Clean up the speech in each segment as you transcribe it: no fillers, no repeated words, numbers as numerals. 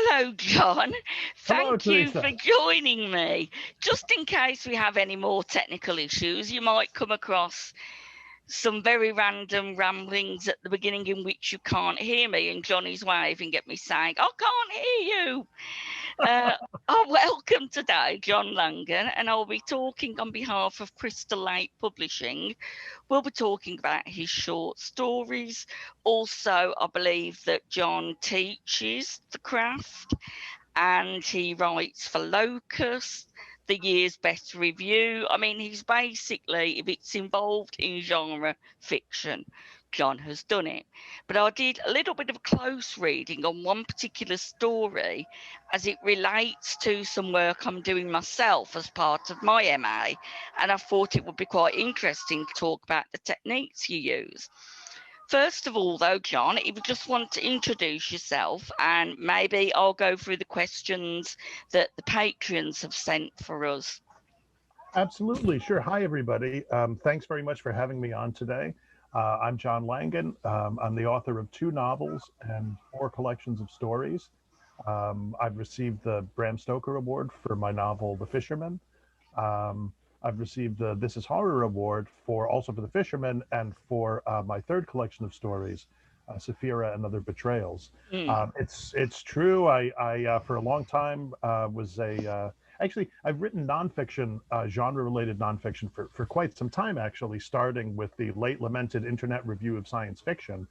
Hello, John. Hello, Thank you Teresa. for joining me. Just in case we have any more technical issues, you might come across some very random ramblings at the beginning in which you can't hear me, and Johnny's waving at me saying, I can't hear you. I welcome today John Langan, and I'll be talking on behalf of Crystal Lake Publishing. We'll be talking about his short stories. Also, I believe that John teaches the craft and he writes for Locus, the year's best review. I mean, he's basically, if it's involved in genre fiction, John has done it. But I did a little bit of close reading on one particular story as it relates to some work I'm doing myself as part of my MA. And I thought it would be quite interesting to talk about the techniques you use. First of all, though, John, if you just want to introduce yourself, and maybe I'll go through the questions that the patrons have sent for us. Absolutely, sure. Hi, everybody. Thanks very much for having me on today. I'm John Langan. I'm the author of 2 novels and 4 collections of stories. I've received the Bram Stoker Award for my novel, The Fisherman. I've received the This Is Horror Award also for The Fisherman and for my 3rd collection of stories, Saphira and Other Betrayals. It's true. I for a long time was actually, I've written nonfiction, genre-related nonfiction for quite some time, actually, starting with the late lamented Internet Review of Science Fiction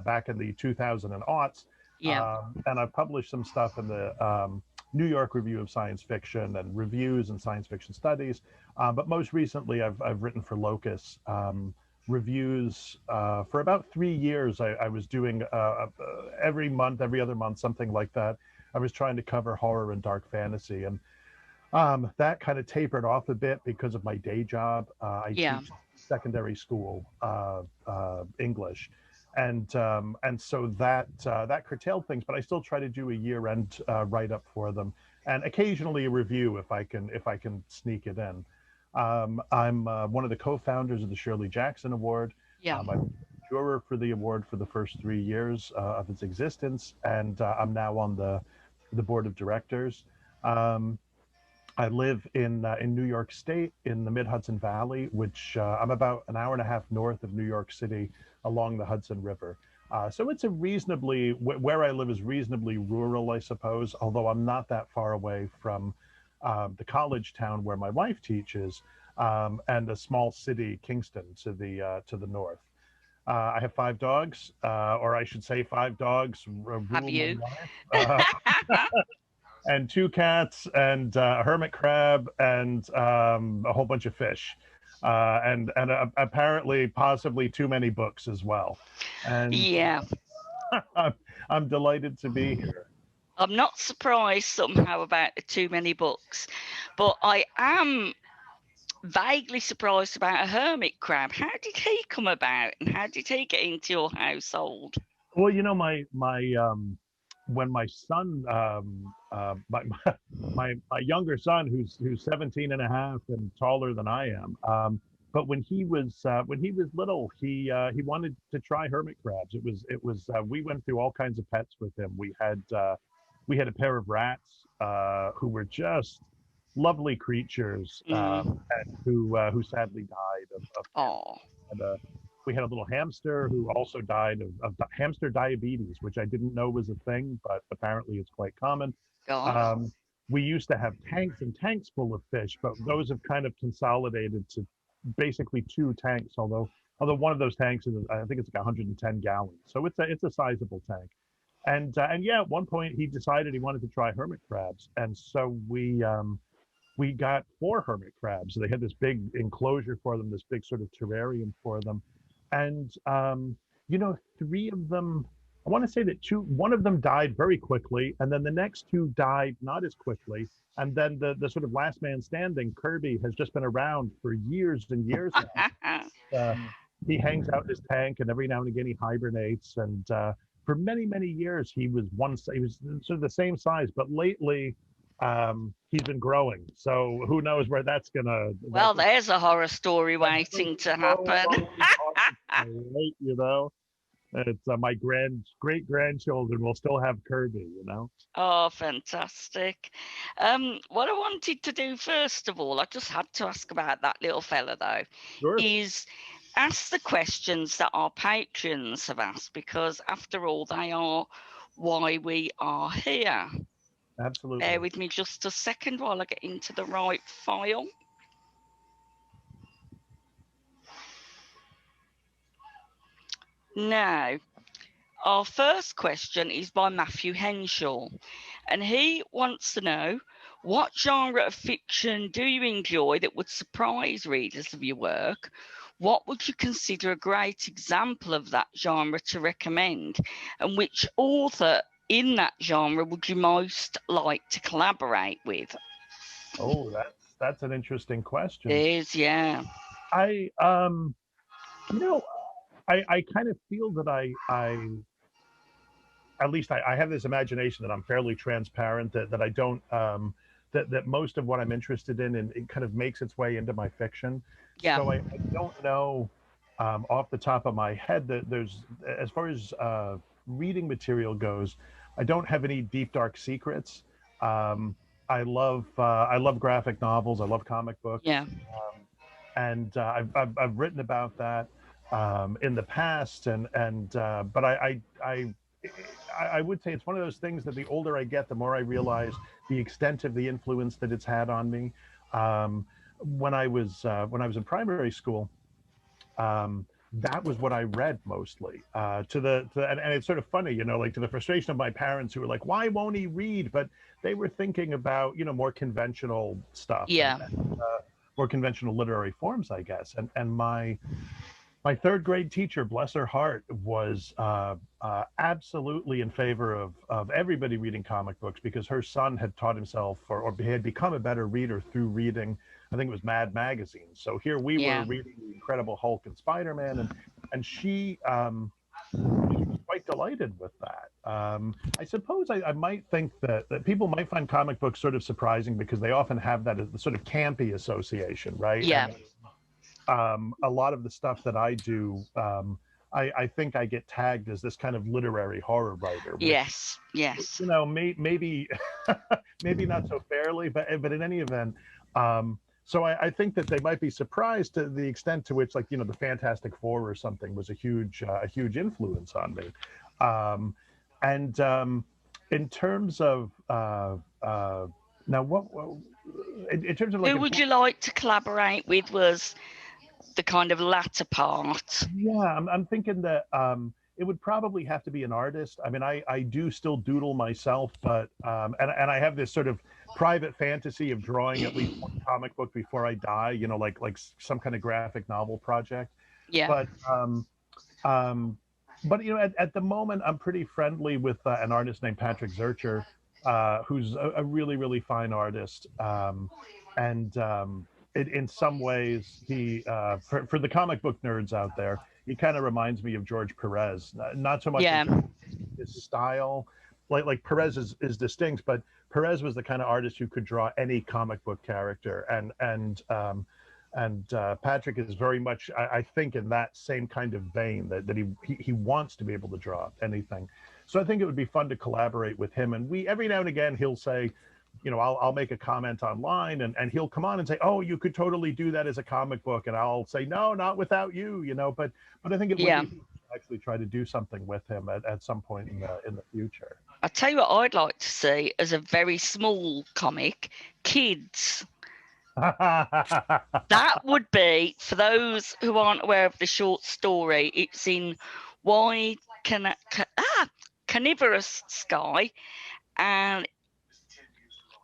back in the 2000 and aughts. Yeah. And I've published some stuff in the New York Review of Science Fiction and reviews and science fiction studies. But most recently, I've written for Locus reviews for about 3 years. I was doing every month, every other month, something like that. I was trying to cover horror and dark fantasy, and that kind of tapered off a bit because of my day job. I teach secondary school English, and so that curtailed things. But I still try to do a year-end write-up for them, and occasionally a review if I can sneak it in. I'm one of the co-founders of the Shirley Jackson Award. I'm a juror for the award for the first 3 years of its existence, and I'm now on the board of directors. I live in New York State in the Mid-Hudson Valley, which I'm about an hour and a half north of New York City along the Hudson River. So it's where I live is reasonably rural, I suppose, although I'm not that far away from the college town where my wife teaches, and a small city, Kingston, to the north. I have 5 dogs, or I should say 5 dogs. Have you? And 2 cats and a hermit crab and a whole bunch of fish. And apparently possibly too many books as well. And yeah. I'm delighted to be here. I'm not surprised somehow about the too many books, but I am vaguely surprised about a hermit crab. How did he come about, and how did he get into your household? Well, you know, when my son, my younger son, who's 17 and a half and taller than I am, but when he was little, he wanted to try hermit crabs. It was we went through all kinds of pets with him. We had a pair of rats who were just lovely creatures, and who sadly died of cancer. We had a little hamster who also died of hamster diabetes, which I didn't know was a thing, but apparently it's quite common. We used to have tanks and tanks full of fish, but those have kind of consolidated to basically 2 tanks, although one of those tanks is, I think it's like 110 gallons. So it's a sizable tank. And yeah, at one point he decided he wanted to try hermit crabs. And so we got 4 hermit crabs. So they had this big enclosure for them, this big sort of terrarium for them. And, 3 of them, I want to say that one of them died very quickly, and then the next 2 died not as quickly. And then the sort of last man standing, Kirby, has just been around for years and years now. He hangs out in his tank, and every now and again he hibernates. And for many, many years, he was sort of the same size, but lately he's been growing. So who knows where that's gonna. Well, there's a horror story waiting to happen. You know. It's my great grandchildren will still have Kirby, you know. Oh, fantastic. What I wanted to do first of all, I just had to ask about that little fella though, Sure. is ask the questions that our patrons have asked, because after all, they are why we are here. Absolutely. Bear with me just a second while I get into the right file. Now, our first question is by Matthew Henshaw, and he wants to know, what genre of fiction do you enjoy that would surprise readers of your work? What would you consider a great example of that genre to recommend? And which author in that genre would you most like to collaborate with? Oh, that's an interesting question. It is, yeah. I you know, I kind of feel that I at least I have this imagination that I'm fairly transparent, that I don't that most of what I'm interested in, and it kind of makes its way into my fiction. Yeah. So I don't know off the top of my head that there's, as far as reading material goes, I don't have any deep dark secrets. Um, I love graphic novels. I love comic books. Yeah. And I've written about that in the past, and but I would say it's one of those things that the older I get, the more I realize the extent of the influence that it's had on me. When I was in primary school, that was what I read mostly. And it's sort of funny, you know, like, to the frustration of my parents, who were like, "Why won't he read?" But they were thinking about, you know, more conventional stuff, Yeah. and more conventional literary forms, I guess. And my third grade teacher, bless her heart, was absolutely in favor of everybody reading comic books, because her son had taught himself, or had become a better reader through reading, I think it was Mad Magazine. So here we were Yeah. reading the Incredible Hulk and Spider-Man, and she was quite delighted with that. I suppose I might think that people might find comic books sort of surprising, because they often have that as the sort of campy association, right? Yeah. A lot of the stuff that I do, I think I get tagged as this kind of literary horror writer, which, Yes. Yes. you know, maybe maybe not so fairly, but in any event, so I think that they might be surprised to the extent to which, like, you know, the Fantastic Four or something was a huge influence on me. And In terms of now, what in terms of, like, Who would you like to collaborate with was the kind of latter part. yeah, I'm thinking that it would probably have to be an artist. I mean, I do still doodle myself, but and I have this sort of private fantasy of drawing at least one comic book before I die. You know, like some kind of graphic novel project. Yeah. But um, but you know, at the moment, I'm pretty friendly with an artist named Patrick Zurcher, who's a really fine artist, and in some ways, he for the comic book nerds out there, he kind of reminds me of George Perez. Not so much Yeah. in his style, like Perez is distinct, but Perez was the kind of artist who could draw any comic book character, and Patrick is very much, I think, in that same kind of vein, that he wants to be able to draw anything. So I think it would be fun to collaborate with him. And we, every now and again, he'll say, you know, I'll make a comment online, and he'll come on and say, "Oh, you could totally do that as a comic book," and I'll say, "No, not without you," you know. But I think it would be fun to actually try to do something with him at some point in the future. I'll tell you what I'd like to see as a very small comic, Kids. That would be, for those who aren't aware of the short story, it's in Wide Carnivorous Sky, and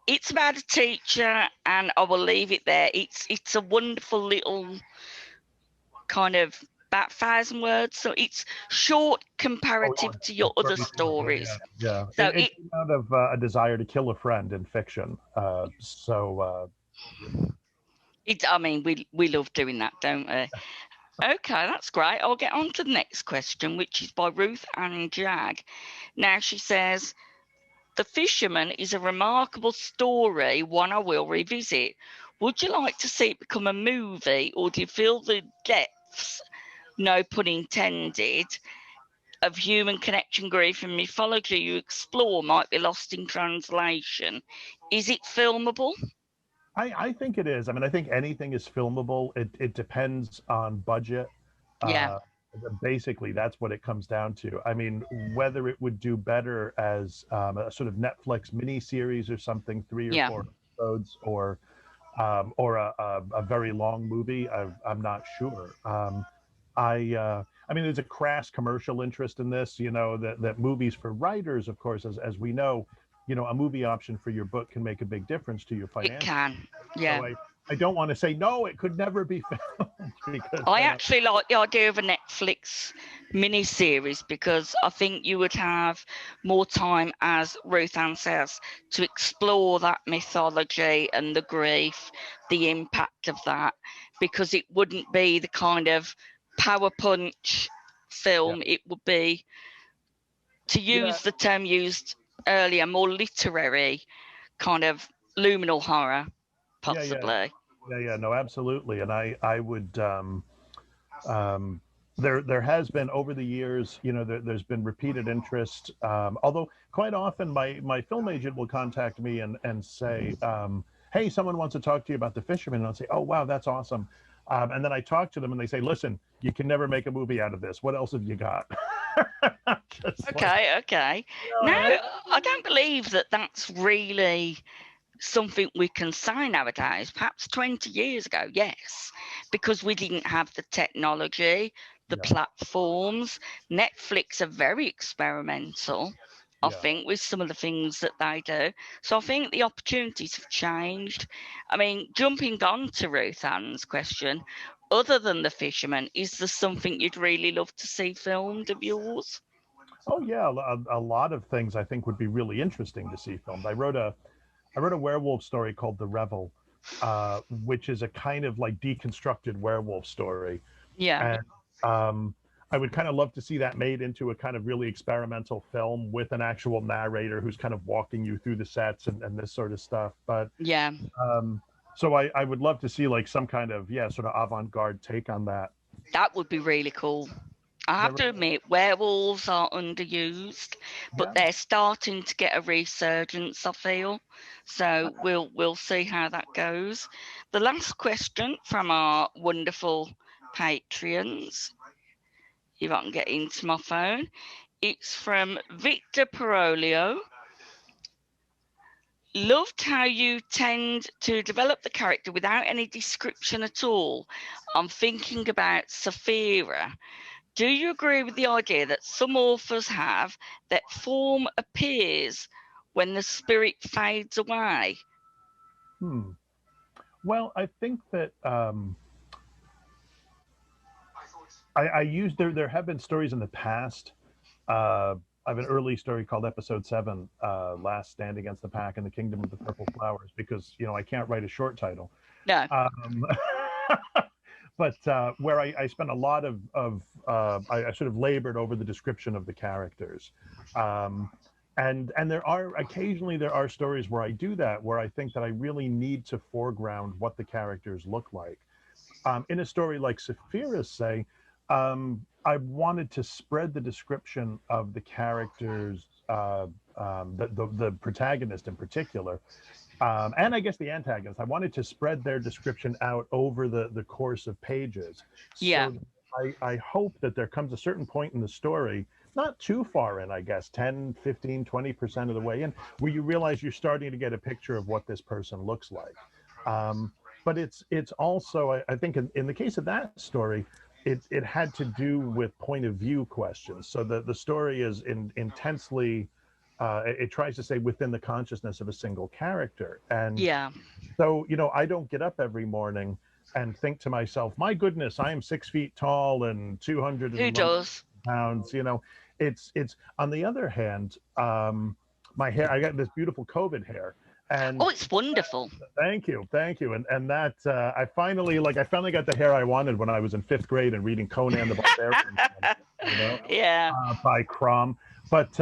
it's about a teacher, and I will leave it there. It's a wonderful little kind of about 1,000 words, so it's short comparative to your other stories. Yeah. So It came out of a desire to kill a friend in fiction. I mean, we love doing that, don't we? Okay, that's great. I'll get on to the next question, which is by Ruth Ann Jag. Now she says, "The Fisherman is a remarkable story, one I will revisit. Would you like to see it become a movie, or do you feel the depths, no pun intended, of human connection, grief, and mythology you explore might be lost in translation. Is it filmable? I think it is. I mean, I think anything is filmable. It depends on budget. Yeah, Uh, Basically, that's what it comes down to. I mean, whether it would do better as a sort of Netflix mini series or something, three or yeah. four episodes, or a very long movie, I'm not sure. I mean, there's a crass commercial interest in this. You know that movies for writers, of course, as we know, a movie option for your book can make a big difference to you It financially. can. Yeah. So I don't want to say no, it could never be filmed because I then actually like the idea of a Netflix mini series because I think you would have more time, as Ruth Ann says, to explore that mythology and the grief, the impact of that, because it wouldn't be the kind of power punch yeah, film. It would be, to yeah, use the term used earlier, more literary kind of luminal horror, yeah, yeah, possibly. yeah. No, absolutely. And I would um, there has been over the years, there's been repeated interest. Although quite often my film agent will contact me and say, "Hey, someone wants to talk to you about The Fisherman," and I'll say, "Oh, wow, that's awesome." And then I talk to them and they say, "Listen, you can never make a movie out of this. What else have you got?" Just like, Okay. No, I don't believe that that's really something we can say nowadays. Perhaps 20 years ago, yes, because we didn't have the technology, the yeah, platforms. Netflix are very experimental, I yeah. think, with some of the things that they do. So I think the opportunities have changed. I mean, jumping on to Ruth Ann's question, other than The Fisherman, is there something you'd really love to see filmed of yours? Oh yeah, a lot of things I think would be really interesting to see filmed. I wrote a werewolf story called The Revel, which is a kind of like deconstructed werewolf story, Yeah. and I would kind of love to see that made into a kind of really experimental film with an actual narrator who's kind of walking you through the sets and this sort of stuff. But Yeah. um, so I would love to see like some kind of sort of avant-garde take on that. That would be really cool. I have There, to admit, werewolves are underused, but yeah. they're starting to get a resurgence, I feel. So we'll see how that goes. The last question from our wonderful Patreons, if I can get into my phone, it's from Victor Parolio. Loved how you tend to develop the character without any description at all. I'm thinking about Saphira. Do you agree with the idea that some authors have that form appears when the spirit fades away? Hmm. Well, I think that I use there have been stories in the past. Uh, I have an early story called Episode 7, Last Stand Against the Pack in the Kingdom of the Purple Flowers, because I can't write a short title. No. Um, but where I spent a lot I sort of labored over the description of the characters. Um, and occasionally there are stories where I do that, where I think that I really need to foreground what the characters look like. In a story like Saphira's, say, I wanted to spread the description of the characters, the protagonist in particular, and I guess the antagonist. I wanted to spread their description out over the course of pages. Yeah. So I hope that there comes a certain point in the story, not too far in, I guess, 10, 15, 20% of the way in, where you realize you're starting to get a picture of what this person looks like. But it's also, I think in the case of that story, it had to do with point of view questions. So the story is intensely, it tries to say within the consciousness of a single character. And Yeah. so, I don't get up every morning and think to myself, my goodness, I am 6 feet tall and 200 Who and does? pounds. It's on the other hand, my hair, I got this beautiful COVID hair. And Oh, it's wonderful. thank you, and that I finally got the hair I wanted when I was in 5th grade and reading Conan the Barbarian, Yeah. by Crom. But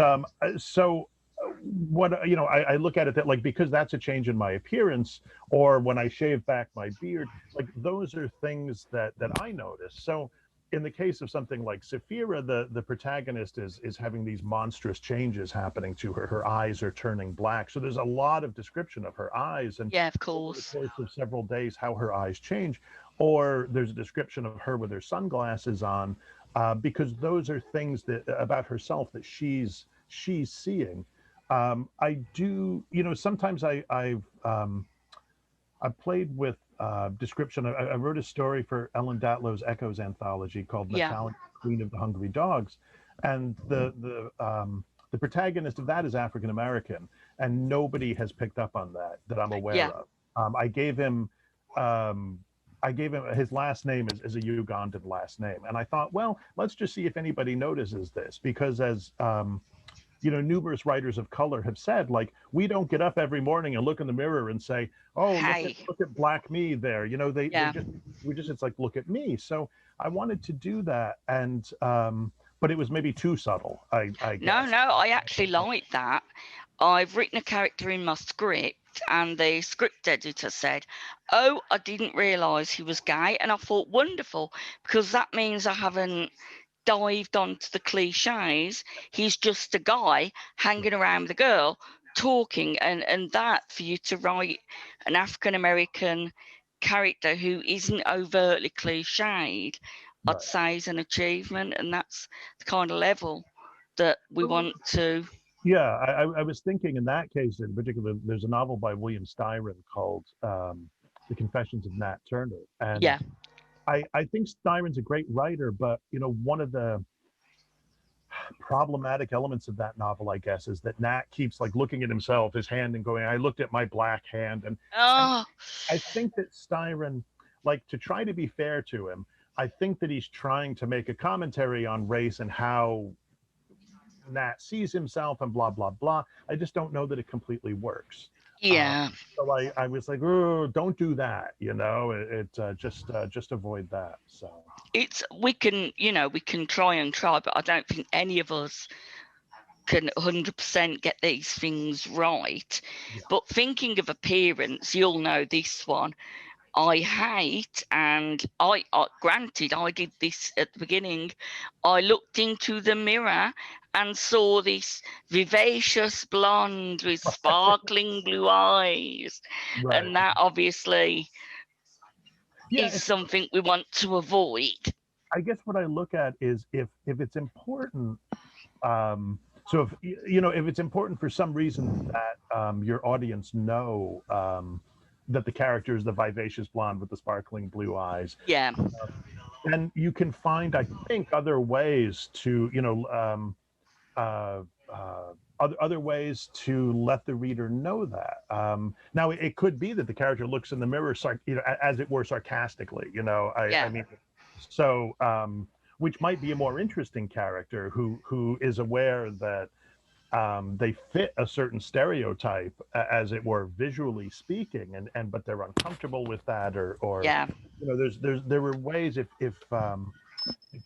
so what I look at it that, like, because that's a change in my appearance, or when I shave back my beard, like those are things that I notice. So in the case of something like Saphira, the protagonist is having these monstrous changes happening to her. Her eyes are turning black. So there's a lot of description of her eyes, and Yeah, of over the course. course of several days, how her eyes change. Or there's a description of her with her sunglasses on, because those are things that about herself that she's seeing. I do, sometimes I've played with description. I wrote a story for Ellen Datlow's Echoes anthology called Yeah. Metallic Queen of the Hungry Dogs, and the protagonist of that is African American, and nobody has picked up on that I'm aware Yeah. of. I gave him. I gave him his last name is a Ugandan last name, and I thought, well, let's just see if anybody notices this, because as numerous writers of color have said, like, we don't get up every morning and look in the mirror and say, oh, Hey. look at black me there. They Yeah. just it's like, look at me. So I wanted to do that, and but it was maybe too subtle, I No, guess. I actually like that. I've written a character in my script, and the script editor said, "Oh, I didn't realise he was gay," and I thought, wonderful, because that means I haven't dived onto the cliches. He's just a guy hanging around with a girl, talking, and that for you to write an African American character who isn't overtly cliched, I'd Right. say is an achievement, and that's the kind of level that we want to. Yeah, I was thinking in that case in particular, there's a novel by William Styron called The Confessions of Nat Turner. And Yeah. I think Styron's a great writer, but one of the problematic elements of that novel, I guess, is that Nat keeps like looking at himself, his hand, and going, I looked at my black hand. And Oh, I think that Styron, like, to try to be fair to him, I think that he's trying to make a commentary on race and how Nat sees himself and blah, blah, blah. I just don't know that it completely works. yeah. So I was like, oh, don't do that. Just avoid that. So It's we can try and try, but I don't think any of us can 100% get these things right. yeah. But thinking of appearance, you'll know this one. I hate, and I granted I did this at the beginning. I looked into the mirror and saw this vivacious blonde with sparkling blue eyes, Right. and that obviously Yeah. is something we want to avoid. I guess what I look at is if it's important. So if it's important for some reason that your audience know that the character is the vivacious blonde with the sparkling blue eyes, Yeah. then you can find, I think, other ways to uh, other ways to let the reader know that. Now, it could be that the character looks in the mirror, as it were, sarcastically. I Yeah. mean, so which might be a more interesting character who is aware that they fit a certain stereotype, as it were, visually speaking, and but they're uncomfortable with that, or Yeah. there were ways, if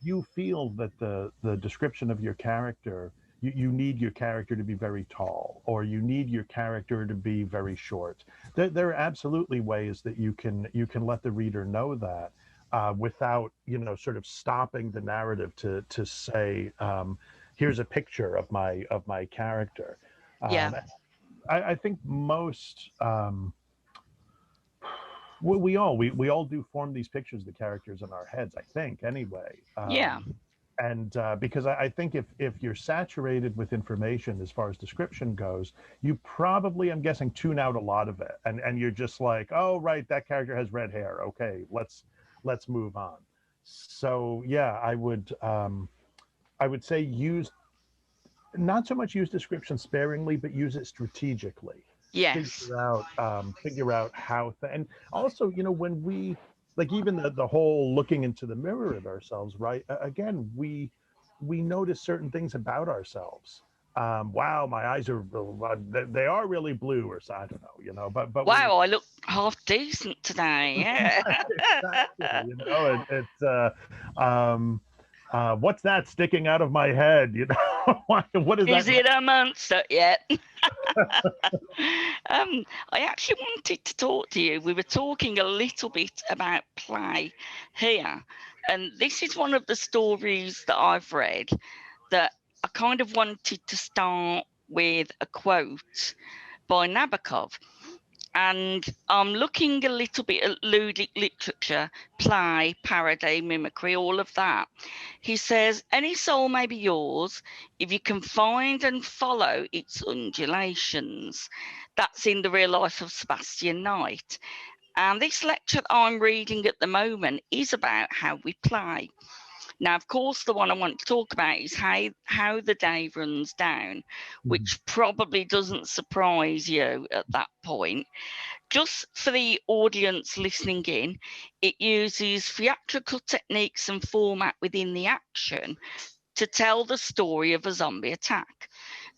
you feel that the description of your character, you need your character to be very tall, or you need your character to be very short. There are absolutely ways that you can let the reader know that, without sort of stopping the narrative to say, here's a picture of my character. Yeah. I think most we all do form these pictures of the characters in our heads, I think, anyway. Yeah. And because I think if you're saturated with information as far as description goes, you probably, I'm guessing, tune out a lot of it, and you're just like, oh, right, that character has red hair, okay, let's move on. So yeah, I would say not so much use description sparingly, but use it strategically. Yes. Figure out how, and also, when we, like, even the whole looking into the mirror of ourselves, right? Again, we notice certain things about ourselves. Wow, my eyes are, they are really blue, or so, I don't know, but we Wow, I look half decent today. Yeah. exactly, it's What's that sticking out of my head? You know, what is Is that? it a monster yet? I actually wanted to talk to you. We were talking a little bit about play here, and this is one of the stories that I've read that I kind of wanted to start with a quote by Nabokov. And I'm looking a little bit at ludic literature, play, parody, mimicry, all of that. He says, any soul may be yours if you can find and follow its undulations. That's in the real life of Sebastian Knight. And this lecture that I'm reading at the moment is about how we play. Now, of course, the one I want to talk about is how the day runs down, which probably doesn't surprise you at that point. Just for the audience listening in, it uses theatrical techniques and format within the action to tell the story of a zombie attack.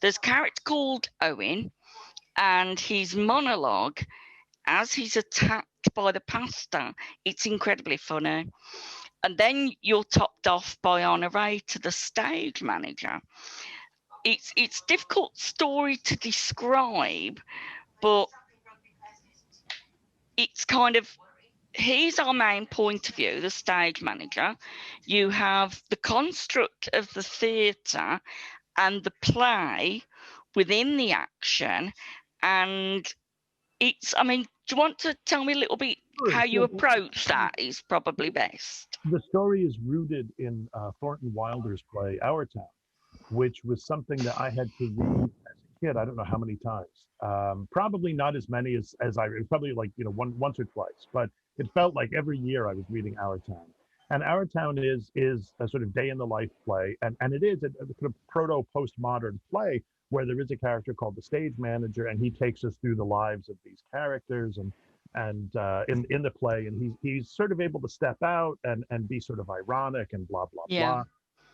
There's a character called Owen, and his monologue as he's attacked by the pastor, it's incredibly funny. And then you're topped off by our narrator, the stage manager. It's difficult story to describe, but it's kind of, here's our main point of view, the stage manager. You have the construct of the theatre and the play within the action. And it's, I mean, do you want to tell me a little bit how you approach that is probably best? The story is rooted in Thornton Wilder's play Our Town, which was something that I had to read as a kid. I don't know how many times. Probably not as many as I. Probably like once or twice. But it felt like every year I was reading Our Town. And Our Town is a sort of day in the life play, and it is a sort of proto postmodern play where there is a character called the stage manager, and he takes us through the lives of these characters and in the play, and he's sort of able to step out and be sort of ironic and blah blah blah.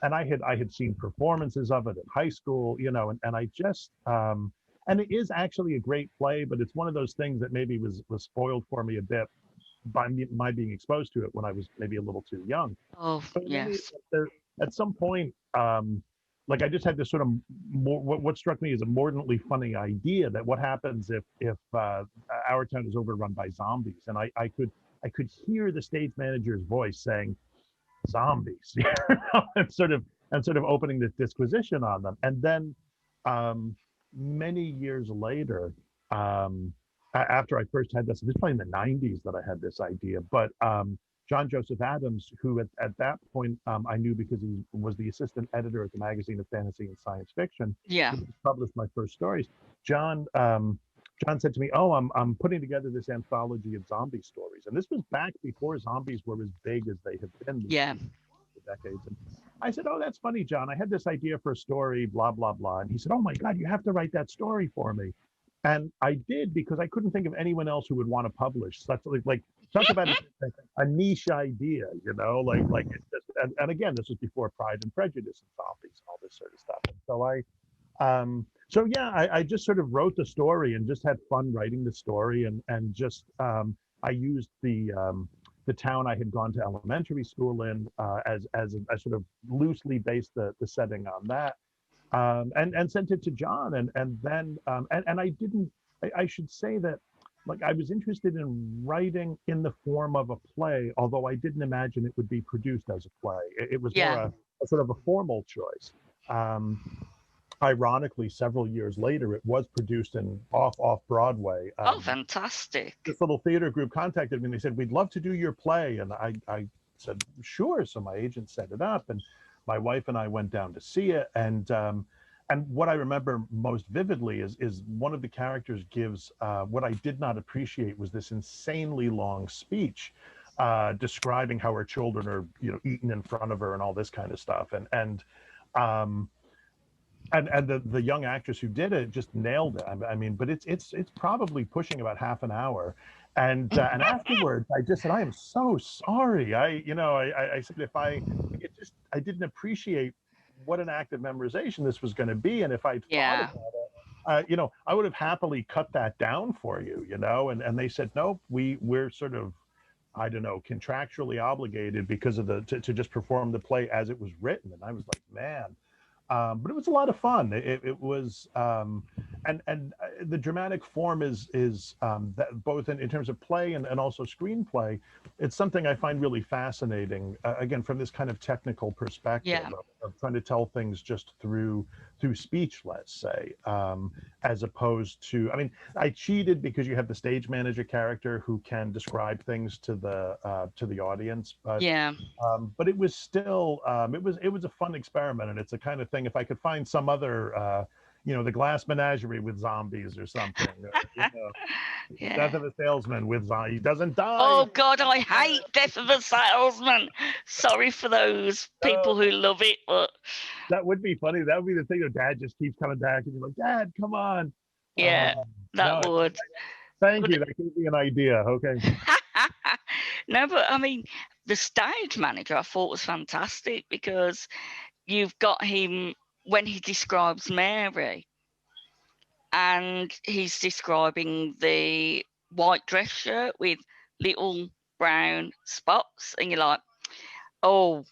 And I had seen performances of it in high school, and I just and it is actually a great play, but it's one of those things that maybe was spoiled for me a bit by my being exposed to it when I was maybe a little too young. Oh, But yes. there, at some point, like I just had this sort of more, what struck me as a mordantly funny idea that what happens if our town is overrun by zombies, and I could hear the stage manager's voice saying zombies, and sort of opening this disquisition on them, and then many years later, after I first had this was probably in the '90s that I had this idea, but John Joseph Adams, who at that point I knew because he was the assistant editor at the magazine of fantasy and science fiction, Yeah. who published my first stories. John said to me, "Oh, I'm putting together this anthology of zombie stories," and this was back before zombies were as big as they have been Yeah. for decades. And I said, "Oh, that's funny, John. I had this idea for a story, blah blah blah." And he said, "Oh my God, you have to write that story for me." And I did because I couldn't think of anyone else who would want to publish such like talk about a niche idea, like it's just, and again, this was before Pride and Prejudice and zombies and all this sort of stuff. And so yeah, I just sort of wrote the story and just had fun writing the story, and just I used the town I had gone to elementary school in as I sort of loosely based the setting on that, and sent it to John, and then and I didn't. I should say that, like, I was interested in writing in the form of a play, although I didn't imagine it would be produced as a play. It was more Yeah. a sort of a formal choice. Ironically, several years later, it was produced in off Broadway. Oh, fantastic. This little theater group contacted me and they said, "We'd love to do your play," and I said, "Sure." So my agent set it up, and my wife and I went down to see it, and what I remember most vividly is one of the characters gives what I did not appreciate was this insanely long speech describing how her children are eaten in front of her and all this kind of stuff, um, and the young actress who did it just nailed it. I mean, but it's probably pushing about half an hour, and afterwards I just said, "I am so sorry." I said, if I didn't appreciate what an act of memorization this was going to be, and if I'd thought Yeah. about it, I would have happily cut that down for you, and they said, "Nope, we're sort of I don't know, contractually obligated because of to just perform the play as it was written. And I was like, man, but it was a lot of fun. It was, and the dramatic form is that both in terms of play and also screenplay. It's something I find really fascinating. Again, from this kind of technical perspective Yeah. of trying to tell things just through speech, let's say, as opposed to. I mean, I cheated because you have the stage manager character who can describe things to the audience, Yeah. but it was still it was a fun experiment, and it's a kind of thing. If I could find some other, the Glass Menagerie with zombies or something, Death Yeah. of a Salesman with zombies, he doesn't die. Oh God, I hate Death of a Salesman. Sorry for those Uh, people who love it, but that would be funny. That would be the thing. Your dad just keeps coming back, and you're like, Dad, come on. Uh, yeah, that no, would. thank But you. That gave me an idea. Okay. no, but I mean, the stage manager I thought was fantastic because you've got him when he describes Mary, and he's describing the white dress shirt with little brown spots, and you're like, oh,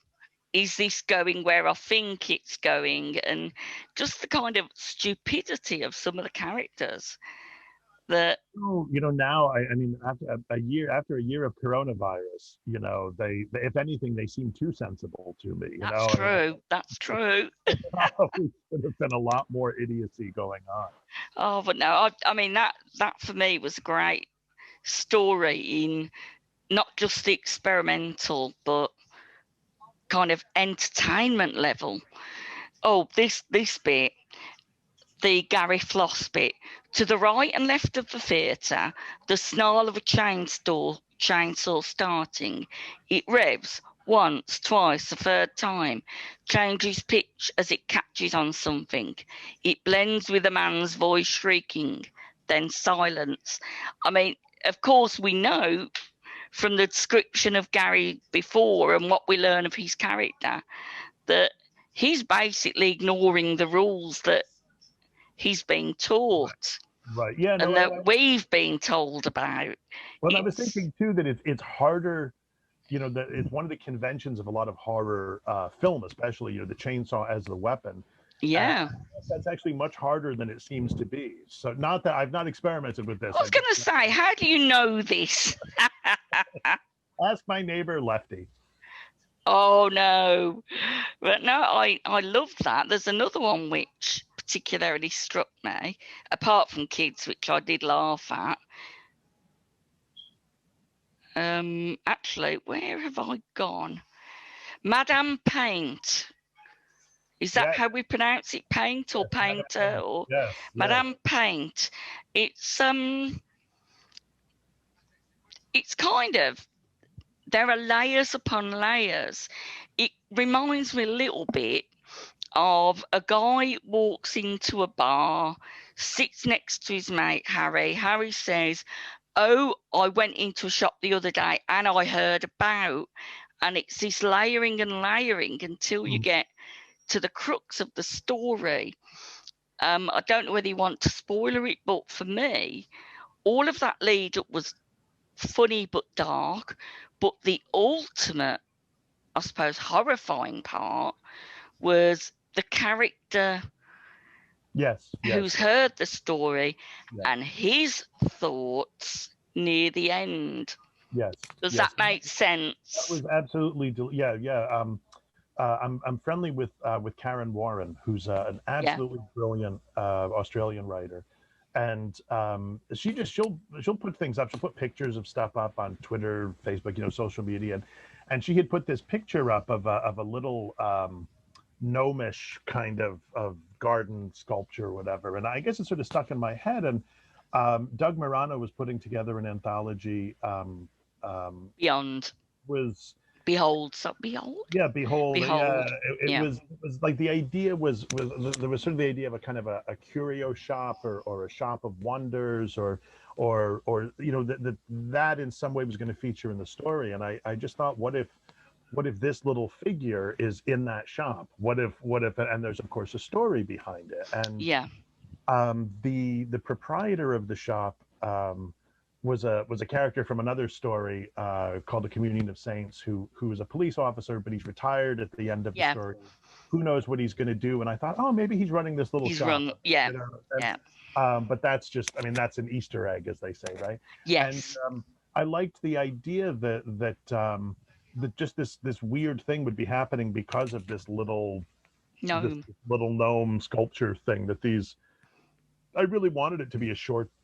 is this going where I think it's going? And just the kind of stupidity of some of the characters that, Oh, now I mean after a year of coronavirus, they if anything they seem too sensible to me. that's I mean, true. That's true. probably should have been a lot more idiocy going on. Oh, but no, I mean, that for me was a great story in not just the experimental, but kind of entertainment level. Oh, this bit, the Gary Floss bit. To the right and left of the theatre, the snarl of a chainsaw starting. It revs once, twice, a third time, changes pitch as it catches on something. It blends with a man's voice shrieking, then silence. I mean, of course, we know from the description of Gary before and what we learn of his character that he's basically ignoring the rules that he's been taught Right. Yeah. No. and that we've been told about. Well, I was It's thinking too that it's harder. That it's one of the conventions of a lot of horror film, especially the chainsaw as the weapon. And yeah. that's actually much harder than it seems to be. So, not that I've not experimented with this. I was going to say, how do you know this? Ask my neighbor Lefty. Oh no, but no, I love that. There's another one which particularly struck me, apart from kids, which I did laugh at. Actually, where have I gone? Madame Paint. Is that how we pronounce it? Paint or painter or yes, Madame Paint? It's kind of, there are layers upon layers. It reminds me a little bit of a guy walks into a bar, sits next to his mate Harry. Harry says, oh, I went into a shop the other day and I heard about, and it's this layering and layering until you get to the crux of the story. I don't know whether you want to spoiler it, but for me, all of that lead up was funny but dark. But the ultimate, I suppose, horrifying part was the character who's heard the story and his thoughts near the end. Yes. Does that make sense? That was absolutely, yeah. I'm friendly with Karen Warren, who's an absolutely brilliant Australian writer, and she'll put things up. She'll put pictures of stuff up on Twitter, Facebook, social media, and she had put this picture up of a little gnomish kind of garden sculpture or whatever, and I guess it sort of stuck in my head. And Doug Morano was putting together an anthology. Beyond. Was Behold. Yeah, Behold. Yeah, it Yeah. was like the idea was there was sort of the idea of a kind of a curio shop or a shop of wonders or that in some way was going to feature in the story. And I just thought, what if this little figure is in that shop? What if and there's of course a story behind it. And yeah. the proprietor of the shop was a character from another story called The Communion of Saints, who is a police officer, but he's retired at the end of the Yeah. story. Who knows what he's going to do? And I thought, oh, maybe he's running this little He's shop, run. Yeah. you know. Yeah. But that's just, I mean, that's an Easter egg, as they say, right? And Yes. I liked the idea that just this weird thing would be happening because of this No. little gnome sculpture thing that these. I really wanted it to be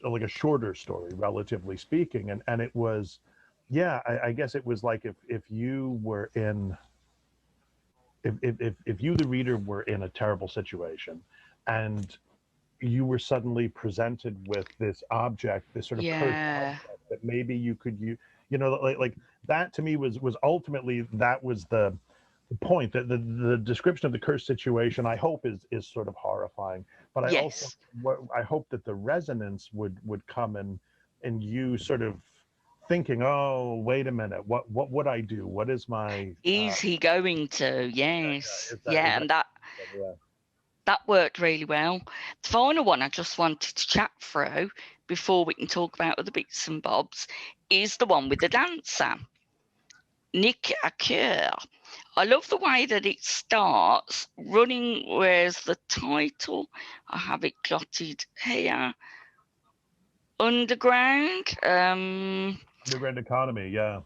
like a shorter story, relatively speaking, and it was, yeah. I guess it was like if you were in, if you the reader were in a terrible situation, and you were suddenly presented with this object, this sort of cursed Yeah. object that maybe you could you know, like that to me was ultimately that was the point that the description of the cursed situation I hope is sort of horrifying, but I also Yes. I hope that the resonance would come and you sort of thinking, oh wait a minute, what would I do, what is my Is he going to? Yes. is Yeah, that and yeah. that worked really well. The final one I just wanted to chat through before we can talk about other bits and bobs is the one with the dancer, Nick Akur. I love the way that it starts running. Where's the title? I have it jotted here. Underground. Underground economy, yeah.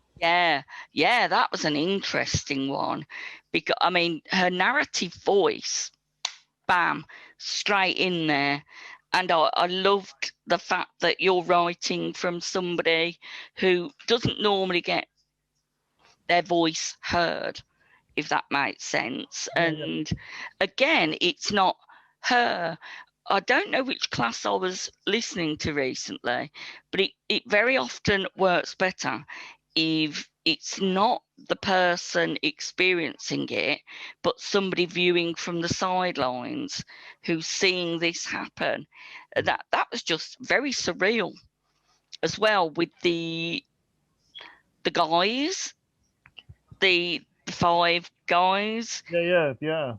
Yeah, that was an interesting one because I mean her narrative voice, bam, straight in there. And I loved the fact that you're writing from somebody who doesn't normally get their voice heard, if that makes sense. Yeah. And again, it's not her. I don't know which class I was listening to recently, but it very often works better if it's not the person experiencing it, but somebody viewing from the sidelines who's seeing this happen. That was just very surreal as well with the guys, the five guys. Yeah.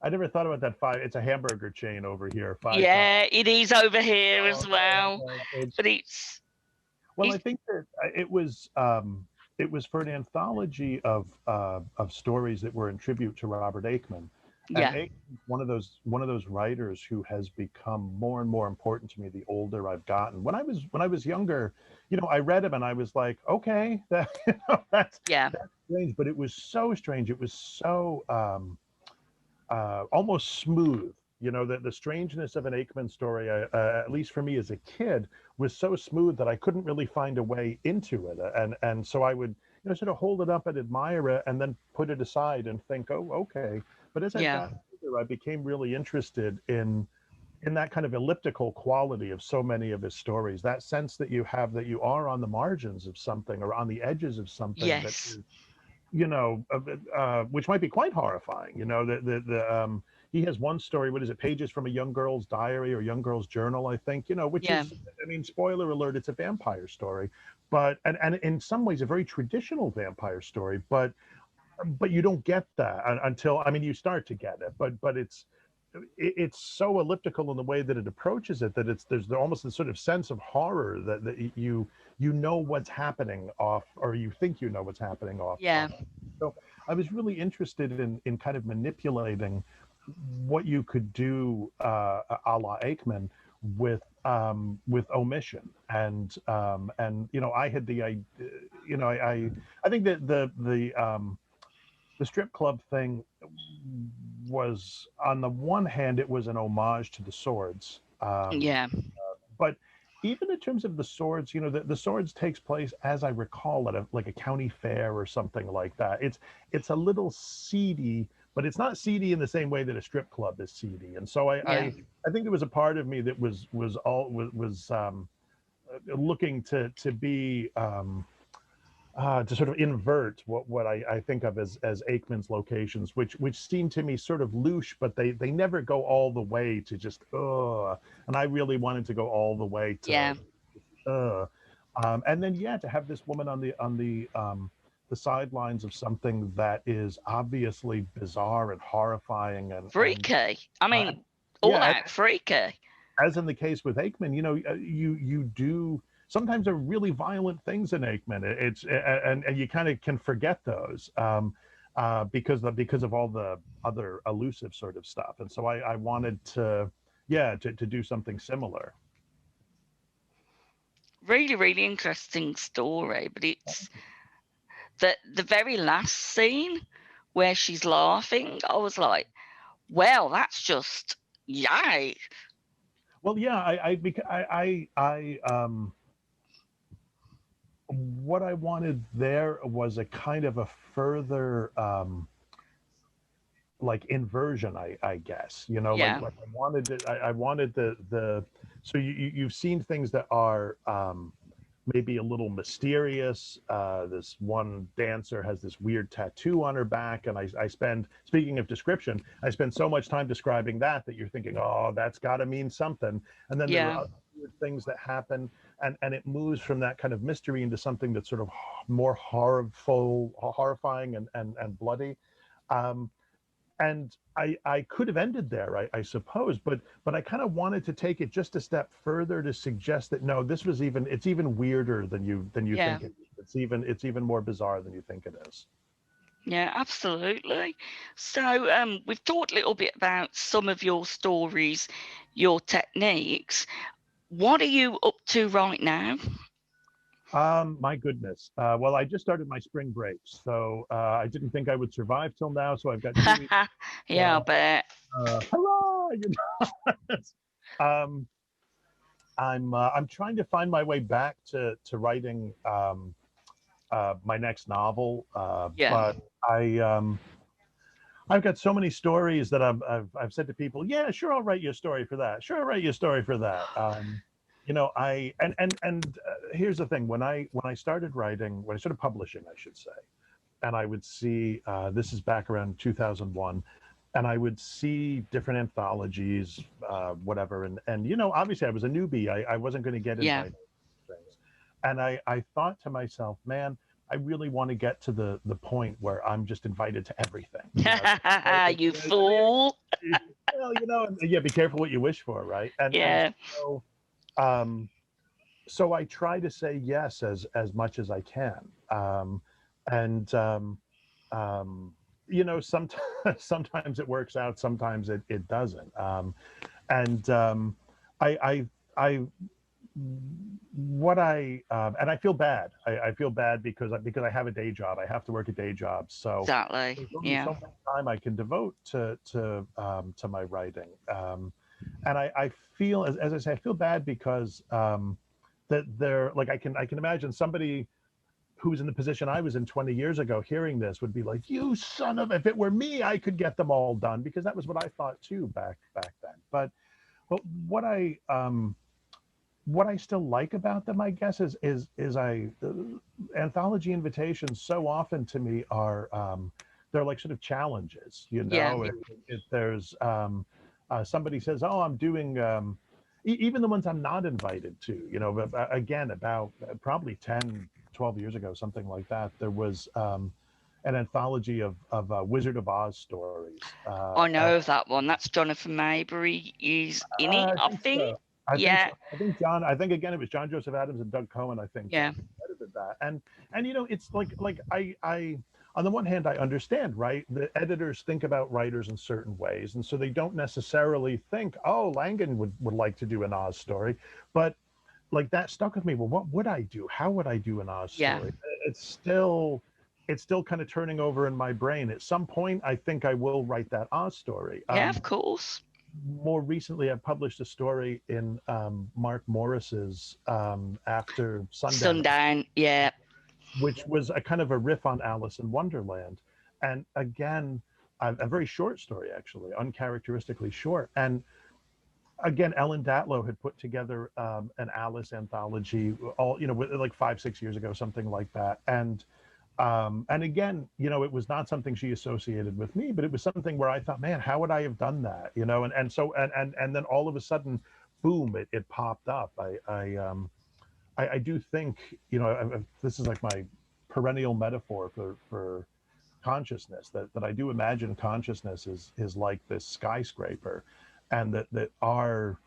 I never thought about that five. It's a hamburger chain over here. Five Five. Yeah, it is over here as well, It's but it's well, I think that it was for an anthology of stories that were in tribute to Robert Aikman, and yeah, Aikman's one of those writers who has become more and more important to me the older I've gotten. When I was younger, you know, I read him and I was like, okay, that yeah, that's strange, but it was so strange. It was so almost smooth. You know, the strangeness of an Aikman story, at least for me as a kid, was so smooth that I couldn't really find a way into it, and so I would, you know, sort of hold it up and admire it, and then put it aside and think, oh, okay. But as I've yeah, gotten older, I became really interested in that kind of elliptical quality of so many of his stories. That sense that you have that you are on the margins of something or on the edges of something that yes, is, you know, which might be quite horrifying. You know, he has one story. What is it? Pages from a young girl's diary or young girl's journal, I think. You know, which yeah, is, I mean, spoiler alert, it's a vampire story, but and in some ways a very traditional vampire story, but you don't get that until, I mean, you start to get it, but it's so elliptical in the way that it approaches it that there's almost this sort of sense of horror that you know what's happening off, or you think you know what's happening off. yeah, So I was really interested in kind of manipulating what you could do a la Aikman with omission and you know I had the idea, you know I think that the strip club thing was, on the one hand, it was an homage to the swords, yeah, but even in terms of the swords, you know, the swords takes place, as I recall, at like a county fair or something like that. It's a little seedy, but it's not seedy in the same way that a strip club is seedy. And so yeah, I think there was a part of me that was looking to be to sort of invert what I think of as Aikman's locations, which seem to me sort of louche, but they never go all the way to just and I really wanted to go all the way to yeah. and then yeah, to have this woman on the sidelines of something that is obviously bizarre and horrifying and Freaky. I uh, mean, all yeah, out freaky. as in the case with Aikman, you know, you do sometimes there are really violent things in Aikman. It's and you kind of can forget those because of all the other elusive sort of stuff. And so I wanted to, yeah, to do something similar. Really, really interesting story, but it's the very last scene where she's laughing. I was like, well, that's just yay. Well, yeah, what I wanted there was a kind of a further like inversion, I guess, you know, Yeah, like I wanted it, I wanted the so you've seen things that are maybe a little mysterious. This one dancer has this weird tattoo on her back, and I spend, speaking of description, I spend so much time describing that you're thinking, oh, that's got to mean something. And then there are yeah, other weird things that happen, and it moves from that kind of mystery into something that's sort of more horrifying and bloody. Um, and I could have ended there, I suppose, but I kind of wanted to take it just a step further to suggest that no, this was it's even weirder than you yeah, think it is. It's even more bizarre than you think it is. yeah, absolutely. So, we've talked a little bit about some of your stories, your techniques. What are you up to right now? My goodness. Well, I just started my spring break, so I didn't think I would survive till now. So I've got 2 weeks. Yeah, I bet. Hurrah! um, I'm trying to find my way back to writing my next novel, Yeah. but I've got so many stories that I've said to people, yeah, sure, I'll write you a story for that. Sure, I'll write you a story for that. You know, here's the thing: when I started writing, when I started publishing, I should say, and I would see this is back around 2001, and I would see different anthologies, whatever, and you know, obviously, I was a newbie. I wasn't going to get Yeah. invited to things, and I thought to myself, man, I really want to get to the point where I'm just invited to everything. You know, You fool. well, you know, and, yeah, be careful what you wish for, right? And Yeah. so um, so I try to say yes as much as I can, and um, you know, sometimes sometimes it works out, sometimes it doesn't, and I I I what and I feel bad. I feel bad because I have a day job. I have to work a day job, so Exactly. there's only Yeah. so much time I can devote to my writing. And I feel, as I say, I feel bad because that they're like I can imagine somebody who was in the position I was in 20 years ago hearing this would be like, you son of, if it were me, I could get them all done, because that was what I thought too back then. But what I still like about them, I guess, is anthology invitations so often to me are they're like sort of challenges, you Yeah. know. If there's somebody says, oh, I'm doing even the ones I'm not invited to, you know, but again, about probably 10, 12 years ago, something like that, there was an anthology of Wizard of Oz stories. I know of that one. That's Jonathan Maybury is in it, I I think think. so. I think Yeah. so. I think John. I think again it was John Joseph Adams and Doug Cohen. I think Yeah. edited that. And you know, it's like I on the one hand I understand, right? The editors think about writers in certain ways, and so they don't necessarily think, oh, Langan would like to do an Oz story, but like that stuck with me. Well, what would I do? How would I do an Oz Yeah. story? It's still it's still kind of turning over in my brain. At some point, I think I will write that Oz story. Yeah, of course. More recently, I've published a story in Mark Morris's After Sundown, Sundown. Yeah. which was a kind of a riff on Alice in Wonderland. And again, a very short story, actually, uncharacteristically short. And again, Ellen Datlow had put together an Alice anthology, all, you know, like 5, 6 years ago, something like that. And again, you know, it was not something she associated with me, but it was something where I thought, man, how would I have done that? You know, and then all of a sudden, boom, it popped up. I do think, you know, this is like my perennial metaphor for consciousness, that I do imagine consciousness is like this skyscraper, and that our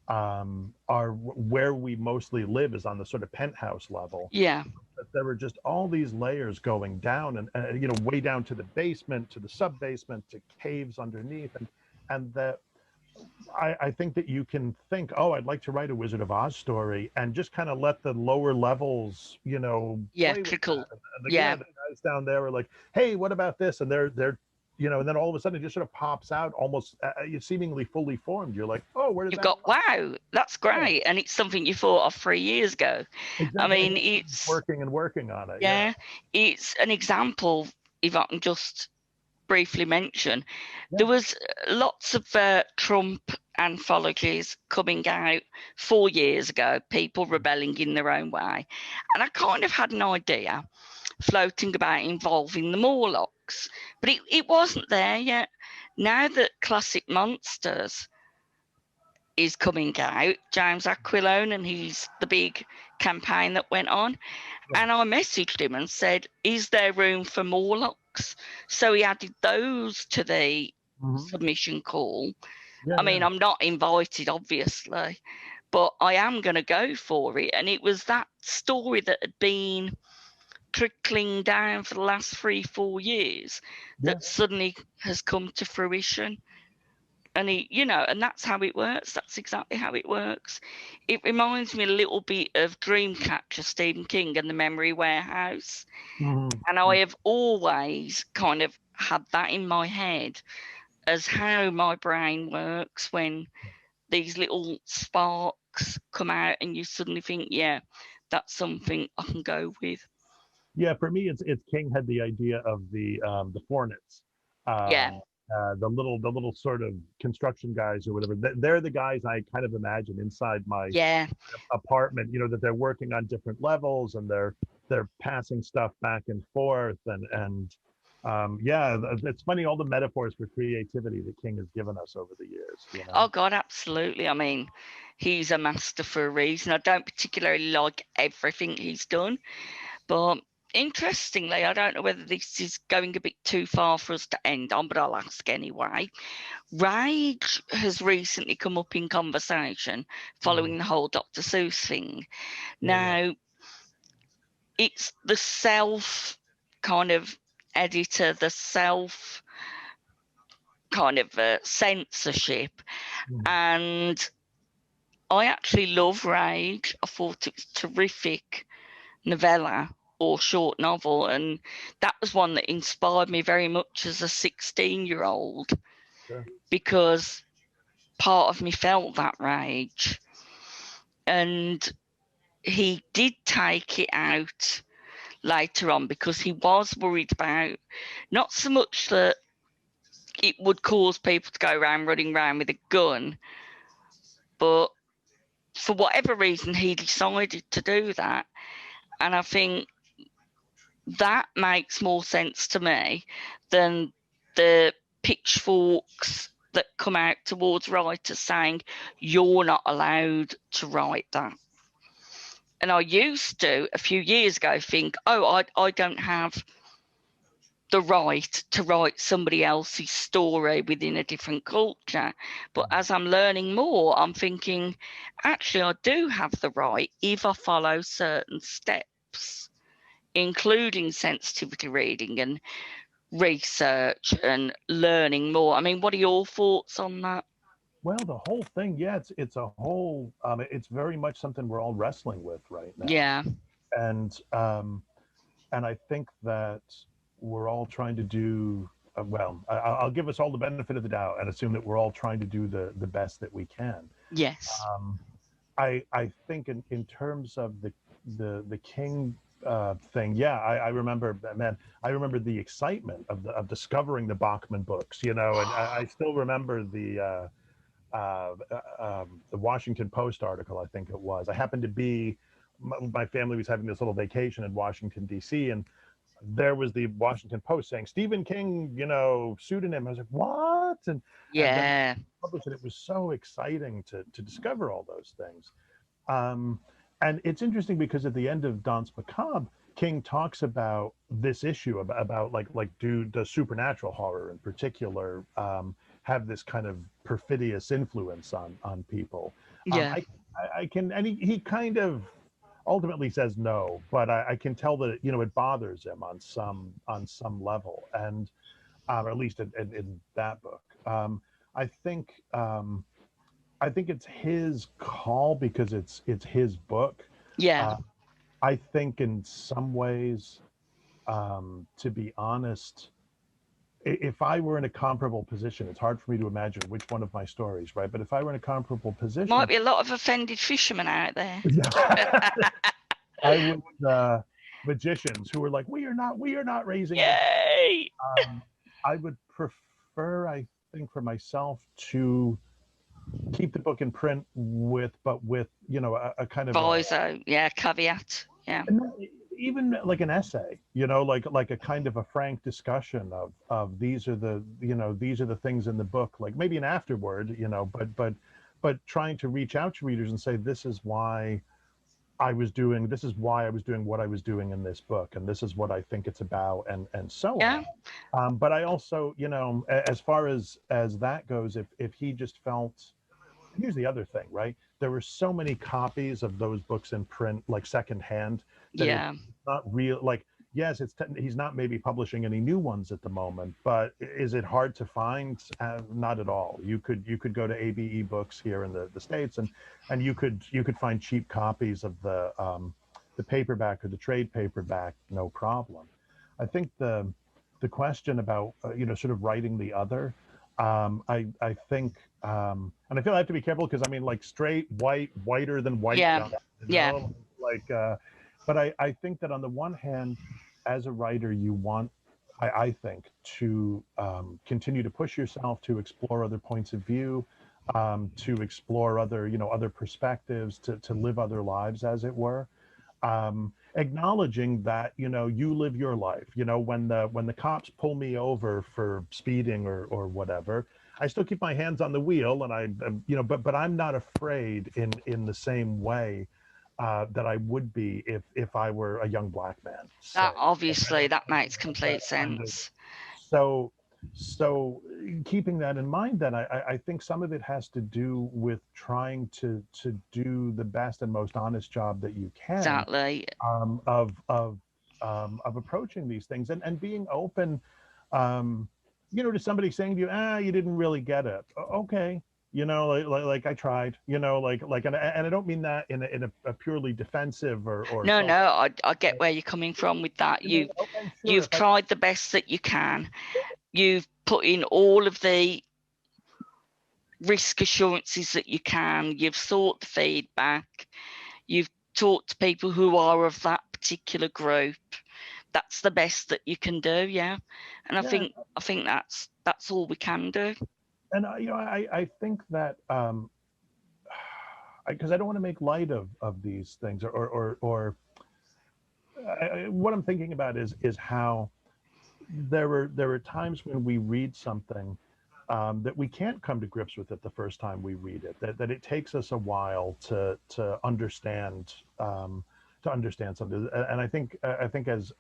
are where we mostly live is on the sort of penthouse level. Yeah. But there were just all these layers going down, and you know, way down to the basement, to the sub basement, to caves underneath, and that I think that you can think, oh, I'd like to write a Wizard of Oz story, and just kind of let the lower levels, you know, Yeah. play with Trickle. that. And Yeah. the guys down there are like, hey, what about this? And they're you know, and then all of a sudden it just sort of pops out, almost seemingly fully formed. You're like, oh, where did You've that got, come wow, that's from? great. And it's something you thought of 3 years ago. I Exactly. mean, it's, Working and working on it. Yeah. yeah, it's an example, if I can just briefly mention, Yeah. there was lots of Trump anthologies coming out 4 years ago, people rebelling in their own way. And I kind of had an idea floating about involving the Morlocks, but it wasn't there yet. Now that Classic Monsters is coming out, James Aquilone, and he's the big campaign that went on. Yeah. And I messaged him and said, is there room for Morlocks? So he added those to the submission call. Yeah. I Yeah. mean, I'm not invited, obviously, but I am going to go for it. And it was that story that had been trickling down for the last 3-4 years Yeah. that suddenly has come to fruition. And he, you know, and that's how it works. That's exactly how it works. It reminds me a little bit of Dreamcatcher, Stephen King, and The Memory Warehouse. And I have always kind of had that in my head as how my brain works when these little sparks come out and you suddenly think, yeah, that's something I can go with. Yeah, for me, it's King had the idea of the Fornits, Yeah, the little sort of construction guys or whatever. They're the guys I kind of imagine inside my yeah, apartment. You know, that they're working on different levels and they're passing stuff back and forth and yeah, it's funny all the metaphors for creativity that King has given us over the years. You know. oh God, absolutely. I mean, he's a master for a reason. I don't particularly like everything he's done, but interestingly, I don't know whether this is going a bit too far for us to end on, but I'll ask anyway. Rage has recently come up in conversation following the whole Dr. Seuss thing. Yeah. Now, it's the self kind of editor, the self kind of censorship. Mm. And I actually love Rage. I thought it was a terrific novella or short novel, and that was one that inspired me very much as a 16-year-old. Sure. Because part of me felt that rage, and he did take it out later on because he was worried about not so much that it would cause people to go around running around with a gun, but for whatever reason he decided to do that. And I think that makes more sense to me than the pitchforks that come out towards writers saying you're not allowed to write that. And I used to, a few years ago, think, oh, I don't have the right to write somebody else's story within a different culture. But as I'm learning more, I'm thinking, actually, I do have the right if I follow certain steps, including sensitivity reading and research and learning more. I mean, what are your thoughts on that? Well, the whole thing, yeah, it's a whole, it's very much something we're all wrestling with right now, Yeah, and um, and I think that we're all trying to do well. I'll give us all the benefit of the doubt and assume that we're all trying to do the best that we can. yes, Um, I think in terms of the King thing, yeah, I remember, man, I remember the excitement of discovering the Bachman books, you know, and I still remember the Washington Post article, I think it was. I happened to be, my family was having this little vacation in Washington, D.C., and there was the Washington Post saying Stephen King, you know, pseudonym. I was like, what? And then yeah, published it. It was so exciting to discover all those things. Um, and it's interesting because at the end of Danse Macabre, King talks about this issue about like does supernatural horror in particular have this kind of perfidious influence on people? Yeah. I can, and he kind of ultimately says no, but I can tell that it bothers him on some level, and or at least in that book. I think I think it's his call because it's his book. Yeah. Uh, I think in some ways, to be honest, if I were in a comparable position, it's hard for me to imagine which one of my stories, right? But if I were in a comparable Might position, be a lot of offended fishermen out there. yeah, I would magicians who are like, we are not raising the. Yay! I would prefer, I think, for myself to keep the book in print but with a kind of a Viso, yeah, caveat, yeah. even like an essay, like a kind of a frank discussion of these are the things in the book, like maybe an afterword, but trying to reach out to readers and say this is why I was doing what I was doing in this book, and this is what I think it's about, and so Yeah. on. But I also, as far as that goes, if he just felt, here's the other thing, right? There were so many copies of those books in print, like secondhand, that it's Yeah. not real. Like, yes, he's not maybe publishing any new ones at the moment, but is it hard to find? Not at all. You could go to ABE Books here in the States, and you could find cheap copies of the paperback or the trade paperback, no problem. I think the question about sort of writing the other, I think, and I feel I have to be careful because I mean, like, straight white, whiter than white, Yeah. John, Yeah. like, but I think that on the one hand, as a writer, you want, I think, to continue to push yourself to explore other points of view, to explore other perspectives, to live other lives, as it were. Acknowledging that you live your life. When the cops pull me over for speeding or whatever, I still keep my hands on the wheel, and but I'm not afraid in the same way that I would be if I were a young black man, say. That obviously that makes That complete kind of, sense. so so keeping that in mind, then I think some of it has to do with trying to do the best and most honest job that you can, Exactly. of approaching these things, and being open, um, to somebody saying to you, you didn't really get it. Okay, like I tried, and I don't mean that in a purely defensive or No, self. no, I get where you're coming from with that. Okay, sure. You've If I tried the best that you can. You've put in all of the risk assurances that you can. You've sought the feedback. You've talked to people who are of that particular group. That's the best that you can do, yeah. And I yeah, think that's all we can do. and I think that because I don't want to make light of these things, or what I'm thinking about is how there are times when we read something that we can't come to grips with it the first time we read it. That it takes us a while to understand, something. And I think as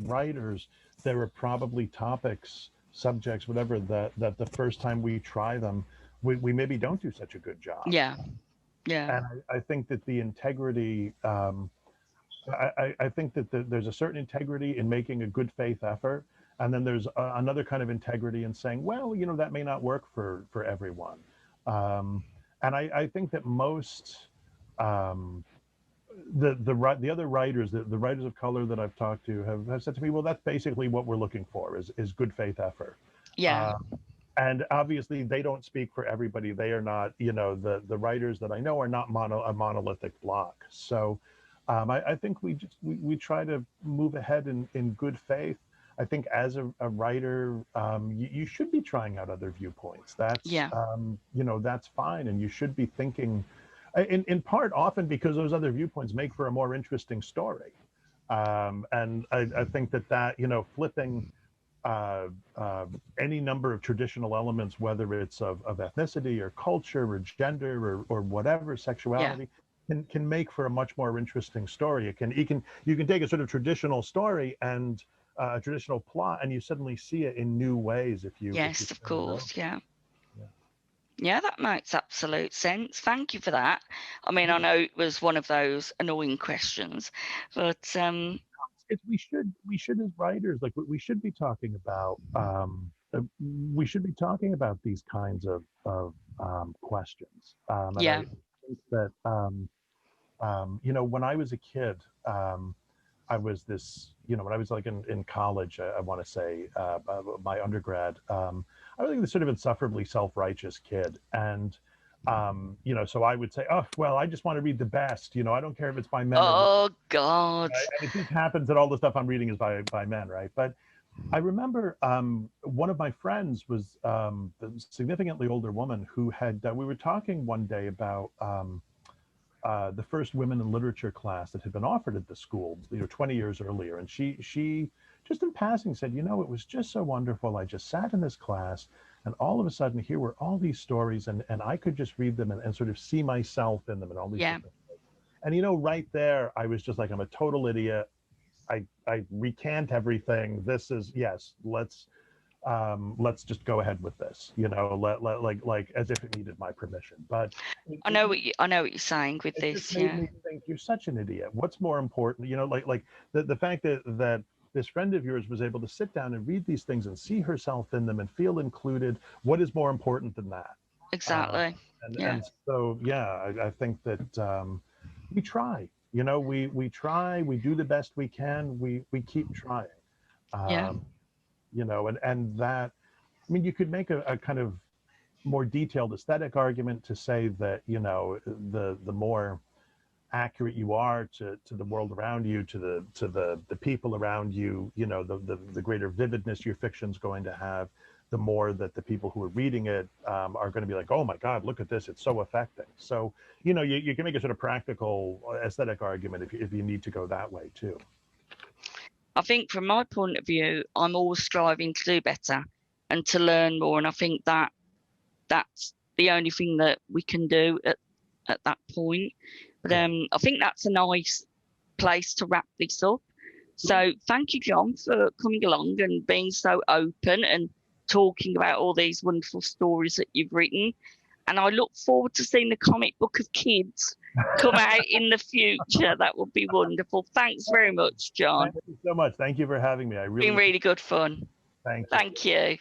writers, there are probably topics, subjects, whatever, that the first time we try them, we maybe don't do such a good job. Yeah, yeah, And I think that the integrity. I think that there's a certain integrity in making a good faith effort, and then there's another kind of integrity in saying, well, that may not work for everyone. Um, and I think that most um, the other writers, the writers of color that I've talked to, have said to me, well, that's basically what we're looking for is good faith effort. yeah, Uh, and obviously, they don't speak for everybody. They are not, the writers that I know are not a monolithic block. So I think we try to move ahead in good faith. I think as a writer, you should be trying out other viewpoints. That's yeah, that's fine, and you should be thinking, in part, often because those other viewpoints make for a more interesting story. And I think that flipping uh, uh, any number of traditional elements, whether it's of ethnicity or culture or gender or whatever, yeah, sexuality, can make for a much more interesting story. You can take a sort of traditional story and a traditional plot, and you suddenly see it in new ways if you yes, of turn it over. course, yeah. Yeah. Yeah, that makes absolute sense. Thank you for that. I mean, I know it was one of those annoying questions, but We should as writers, like we should be talking about we should be talking about these kinds of questions. And yeah. I think that you know, when I was a kid, I was this, you know, when I was like in college, I want to say my undergrad, I was like this sort of insufferably self-righteous kid. And, you know, so I would say, oh, well, I just want to read the best, you know, I don't care if it's by men or women. Oh God. Right? And it just happens that all the stuff I'm reading is by men, right? But I remember one of my friends was a significantly older woman who had, we were talking one day about, the first women in literature class that had been offered at the school, you know, 20 years earlier. And she just in passing said, you know, it was just so wonderful. I just sat in this class and all of a sudden here were all these stories and I could just read them and sort of see myself in them and all these Yeah. different things. And, you know, right there, I was just like, I'm a total idiot. I recant everything. This is, yes, let's just go ahead with this, you know, like as if it needed my permission. But I know what you're saying with it just this. made Yeah. me think you're such an idiot. What's more important, you know, like the fact that this friend of yours was able to sit down and read these things and see herself in them and feel included. What is more important than that? uh, Exactly. Yeah. and so yeah, I think that we try, you know, we try, we do the best we can, we keep trying. Yeah. um, you know, and that, I mean, you could make a kind of more detailed aesthetic argument to say that, you know, the more accurate you are to the world around you, to the people around you, you know, the greater vividness your fiction's going to have, the more that the people who are reading it are going to be like, oh my God, look at this, it's so affecting. So, you know, you can make a sort of practical aesthetic argument if you need to go that way too. I think from my point of view, I'm always striving to do better and to learn more. And I think that that's the only thing that we can do at that point. But Yeah. I think that's a nice place to wrap this up. Cool. So thank you, John, for coming along and being so open and talking about all these wonderful stories that you've written. And I look forward to seeing the comic book of kids come out in the future. That would be wonderful. Thanks very much, Thank John. you so much. Thank you for having me. I Been really really good fun. thank you. Thank you.